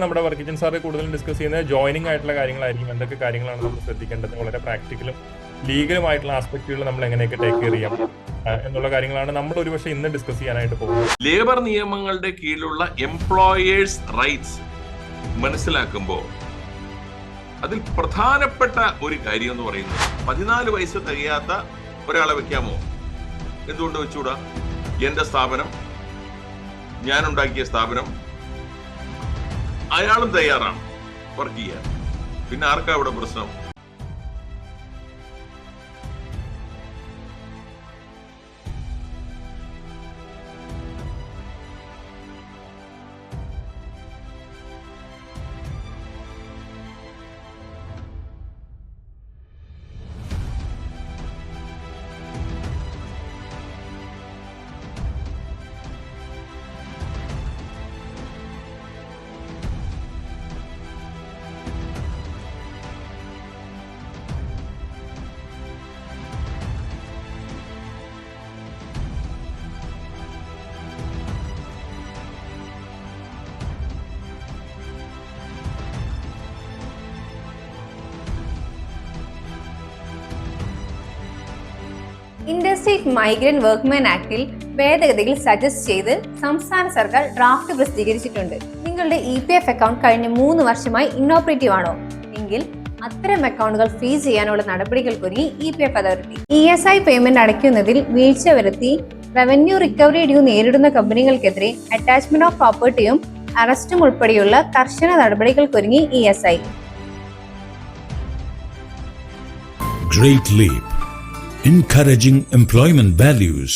നമ്മുടെ വർക്കിച്ചൻ സാറ് കൂടുതലും ഡിസ്കസ് ചെയ്യുന്നത് ജോയിനിങ് ആയിട്ടുള്ള കാര്യങ്ങളായിരിക്കും. എന്തൊക്കെ കാര്യങ്ങളാണ് നമ്മൾ ശ്രദ്ധിക്കേണ്ടത്, വളരെ പ്രാക്ടിക്കലും ലീഗലുമായിട്ടുള്ള ആസ്പെക്റ്റുകൾ നമ്മൾ എങ്ങനെയൊക്കെ ടേക്ക് കെയർ ചെയ്യാം എന്നുള്ള കാര്യങ്ങളാണ് നമ്മൾ ഒരുപക്ഷെ ഇന്ന് ഡിസ്കസ് ചെയ്യാനായിട്ട് പോകുന്നത്. ലേബർ നിയമങ്ങളുടെ കീഴിലുള്ള എംപ്ലോയേഴ്സ് റൈറ്റ്സ് മനസ്സിലാക്കുമ്പോൾ അതിൽ പ്രധാനപ്പെട്ട ഒരു കാര്യം എന്ന് പറയുന്നത് 14 വയസ്സ് തികയാത്ത ഒരാളെ വെക്കാമോ? എന്തുകൊണ്ട് വെച്ചുകൂടാ? എന്റെ സ്ഥാപനം, ഞാനുണ്ടാക്കിയ സ്ഥാപനം, അയാളും തയ്യാറാണ് വർക്ക് ചെയ്യാൻ. പിന്നെ ആർക്കാ ഇവിടെ പ്രശ്നം? ഇന്റർസ്റ്റേറ്റ് മൈഗ്രന്റ് വർക്ക്മാൻ ആക്ടിൽ ഭേദഗതികൾ സജസ്റ്റ് ചെയ്ത് സംസ്ഥാന സർക്കാർ ഡ്രാഫ്റ്റ് പ്രസിദ്ധീകരിച്ചിട്ടുണ്ട്. നിങ്ങളുടെ EPF അക്കൗണ്ട് കഴിഞ്ഞ 3 വർഷമായി ഇന്നോപ്പറേറ്റീവ് ആണോ എങ്കിൽ അത്തരം അക്കൗണ്ടുകൾ ഫ്രീസ് ചെയ്യാനുള്ള നടപടികൾക്കൊരുങ്ങി EPF അതോറിറ്റി. ESI പേയ്മെന്റ് അടയ്ക്കുന്നതിൽ വീഴ്ച വരുത്തി റവന്യൂ റിക്കവറി ഡ്യൂ നേരിടുന്ന കമ്പനികൾക്കെതിരെ അറ്റാച്ച്മെന്റ് ഓഫ് പ്രോപ്പർട്ടിയും അറസ്റ്റും ഉൾപ്പെടെയുള്ള കർശന നടപടികൾക്കൊരുങ്ങി ESI. Great Leap, encouraging employment values.